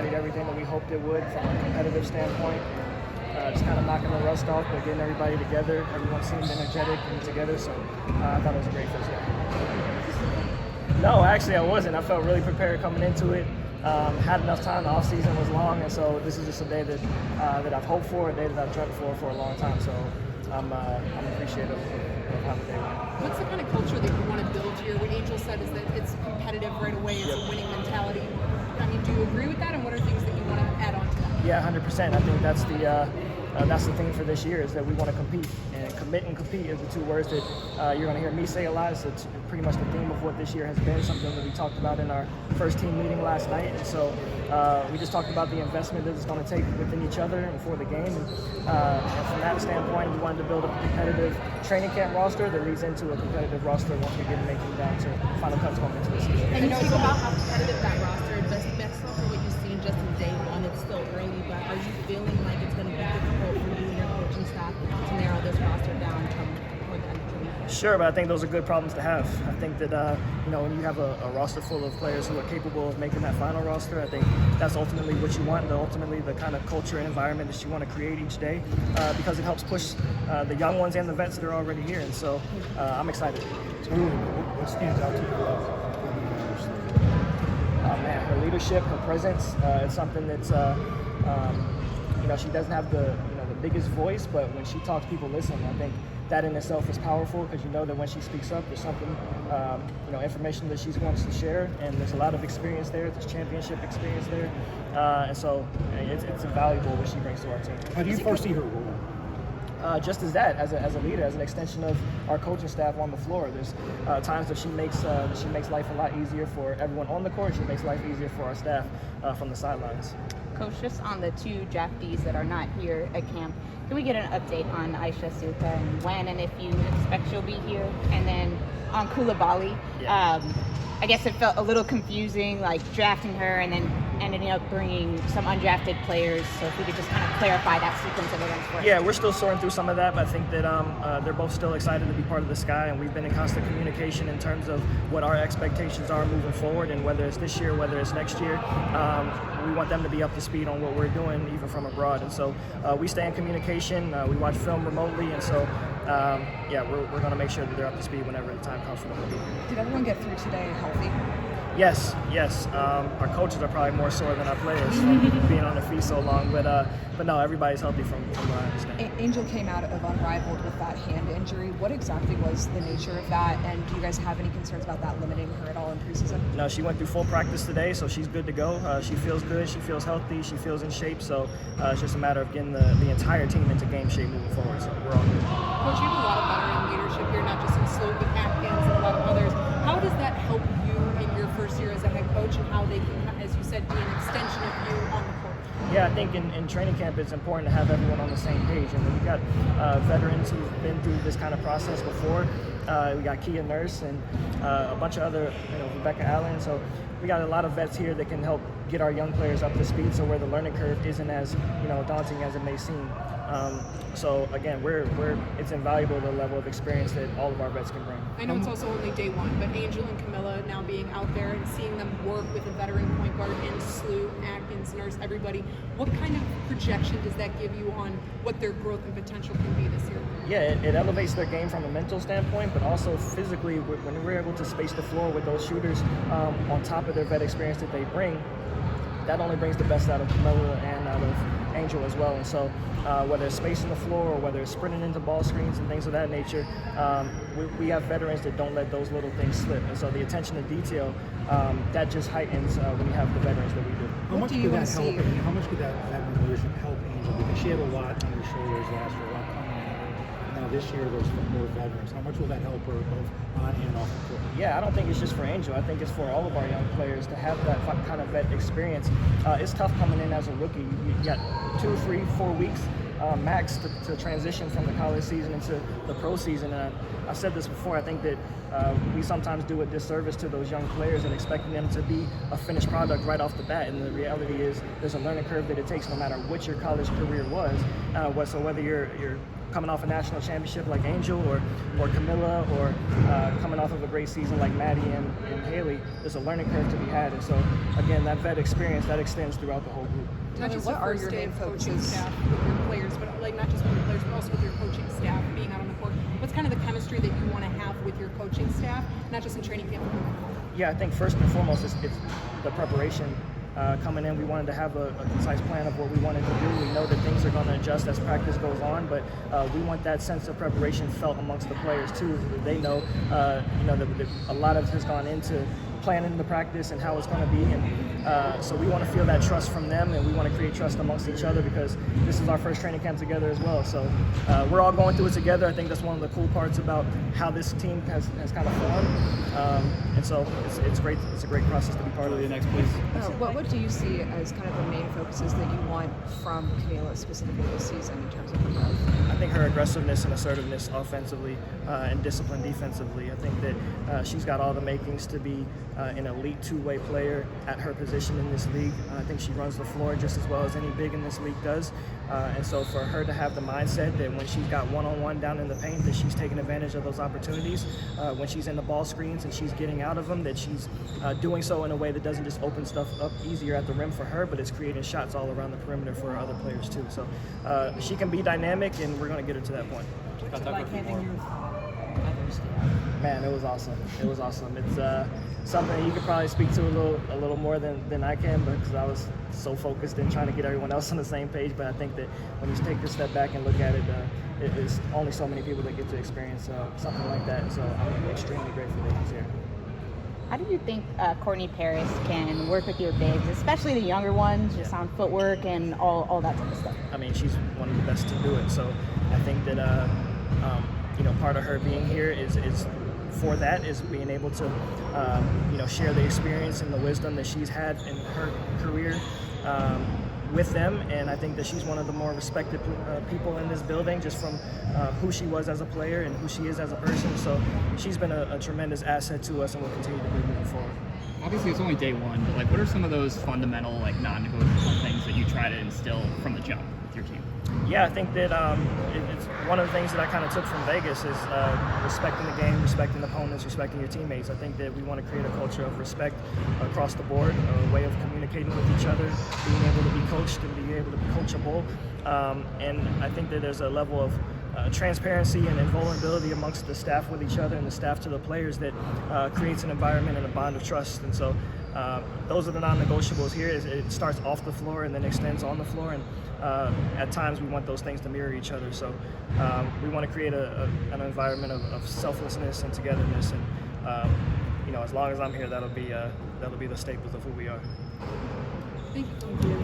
Did everything that we hoped it would from a competitive standpoint. Just kind of knocking the rust off, but getting everybody together. Everyone seemed energetic and together, so I thought it was a great first game. No, actually I wasn't. I felt really prepared coming into it. Had enough time. The off season was long, and so this is just a day that I've hoped for, a day that I've dreamt for a long time. So I'm appreciative of how the day went. What's the kind of culture that you want to build here? What Angel said is that it's competitive right away. It's a winning mentality. I mean, do you agree with that? And what are things that you want to add on to that? Yeah, 100%. I think that's the thing for this year is that we want to compete. And commit and compete is the two words that you're going to hear me say a lot. So it's pretty much the theme of what this year has been, something that we talked about in our first team meeting last night. And so we just talked about the investment that it's going to take within each other and for the game. And from that standpoint, we wanted to build a competitive training camp roster that leads into a competitive roster once we get making down to final cuts going into the season. And you talk about how competitive that roster is. That's not what you've seen just in day one. It's still early, but are you feeling like it's going to be difficult for you and your coaching staff to narrow this roster down toward the end of the week? Sure, but I think those are good problems to have. I think that when you have a roster full of players who are capable of making that final roster, I think that's ultimately what you want, and ultimately the kind of culture and environment that you want to create each day, because it helps push the young ones and the vets that are already here. And so I'm excited. What stands out to you? Man, her leadership, her presence, it's something that's, she doesn't have the biggest voice, but when she talks, people listen. I think that in itself is powerful because you know that when she speaks up, there's something, information that she wants to share, and there's a lot of experience there. There's championship experience there, and so it's invaluable what she brings to our team. How do you foresee her role? Just as that, as a leader, as an extension of our coaching staff on the floor. There's times that she makes life a lot easier for everyone on the court. She makes life easier for our staff from the sidelines. Coach, just on the two draftees that are not here at camp, can we get an update on Aisha Suka and when and if you expect she'll be here? And then on Koulibaly, I guess it felt a little confusing, like drafting her and then ending up bringing some undrafted players. So if we could just kind of clarify that sequence of events for us. Yeah, we're still sorting through some of that, but I think that they're both still excited to be part of the Sky, and we've been in constant communication in terms of what our expectations are moving forward, and whether it's this year, whether it's next year. We want them to be up to speed on what we're doing, even from abroad. And so we stay in communication. We watch film remotely, and so we're going to make sure that they're up to speed whenever the time comes for them to be here. Did everyone get through today healthy? Yes. Our coaches are probably more sore than our players from being on their feet so long, but no, everybody's healthy from what I understand. Angel came out of Unrivaled with that hand injury. What exactly was the nature of that, and do you guys have any concerns about that limiting her at all in preseason? No, she went through full practice today, so she's good to go. She feels good, she feels healthy, she feels in shape, so it's just a matter of getting the entire team into game shape moving forward, so we're all good. Coach, you have a lot of veteran leadership here, not just in Sloan, but Atkins and a lot of others. How does that help you in your first year as a head coach, and how they can, as you said, be an extension of you on the court? Yeah, I think in training camp it's important to have everyone on the same page, and we've got veterans who've been through this kind of process before. We got Kia Nurse and a bunch of other, Rebecca Allen. So we got a lot of vets here that can help get our young players up to speed, so where the learning curve isn't as daunting as it may seem. So again, it's invaluable, the level of experience that all of our vets can bring. I know it's also only day one, but Angel and Camilla now being out there and seeing them work with a veteran point guard in Slew, Atkins, Nurse, everybody, what kind of projection does that give you on what their growth and potential can be this year? Yeah, it elevates their game from a mental standpoint, but also physically, when we're able to space the floor with those shooters on top of their vet experience that they bring, that only brings the best out of Camilla and out of Angel as well. And so whether it's spacing the floor or whether it's sprinting into ball screens and things of that nature, we have veterans that don't let those little things slip. And so the attention to detail, that just heightens when you have the veterans that we do. How much could that help? How much could that veteran leadership help Angel? Because she had a lot on her shoulders last year, a lot coming at her. Now this year there's more veterans. How much will that help her both on and off the court? Yeah, I don't think it's just for Angel. I think it's for all of our young players to have that kind of vet experience. It's tough coming in as a rookie. You got 2, 3, 4 weeks max to transition from the college season into the pro season. And I've said this before, I think that we sometimes do a disservice to those young players and expecting them to be a finished product right off the bat. And the reality is there's a learning curve that it takes no matter what your college career was. So whether you're coming off a national championship like Angel or Camilla, or coming off of a great season like Maddie and Haley, there's a learning curve to be had. And so, again, that vet experience, that extends throughout the whole group. Not just what the are first your day main of coaching focuses? staff with your players, but like not just with your players, but also with your coaching staff being out on the court. What's kind of the chemistry that you want to have with your coaching staff, not just in training camp, but moving forward? Yeah, I think first and foremost it's the preparation. Coming in, we wanted to have a concise plan of what we wanted to do. We know that things are going to adjust as practice goes on, but we want that sense of preparation felt amongst the players too. They know, a lot of it has gone into planning the practice and how it's going to be, and so we want to feel that trust from them, and we want to create trust amongst each other because this is our first training camp together as well. So we're all going through it together. I think that's one of the cool parts about how this team has kind of formed, and so it's great. It's a great process to be part of. The next, please. What do you see as kind of the main focuses that you want from Camilla specifically this season in terms of her growth? I think her aggressiveness and assertiveness offensively and discipline defensively. I think that she's got all the makings to be an elite two-way player at her position in this league. I think she runs the floor just as well as any big in this league does. And so for her to have the mindset that when she's got one-on-one down in the paint, that she's taking advantage of those opportunities. When she's in the ball screens and she's getting out of them, that she's doing so in a way that doesn't just open stuff up easier at the rim for her, but it's creating shots all around the perimeter for other players too. So she can be dynamic, and we're going to get her to that point. Man, it was awesome. It was awesome. It's something you could probably speak to a little more than I can, because I was so focused in trying to get everyone else on the same page. But I think that when you take a step back and look at it, it's only so many people that get to experience something like that. And so I'm extremely grateful that he's here. How do you think Courtney Paris can work with your bigs, especially the younger ones, just on footwork and all that type of stuff? I mean, she's one of the best to do it. So I think that part of her being here is being able to share the experience and the wisdom that she's had in her career with them. And I think that she's one of the more respected people in this building, just from who she was as a player and who she is as a person. So she's been a tremendous asset to us, and will continue to be moving forward. Obviously, it's only day one, but what are some of those fundamental, non-negotiable things that you try to instill from the jump with your team? Yeah, I think that it's one of the things that I kind of took from Vegas is respecting the game, respecting opponents, respecting your teammates. I think that we want to create a culture of respect across the board, a way of communicating with each other, being able to be coached and being able to be coachable. And I think that there's a level of transparency and vulnerability amongst the staff with each other and the staff to the players that creates an environment and a bond of trust. And so those are the non-negotiables here. It starts off the floor and then extends on the floor, and at times we want those things to mirror each other. So we want to create an environment of selflessness and togetherness, and as long as I'm here, that'll be the staples of who we are. Thank you.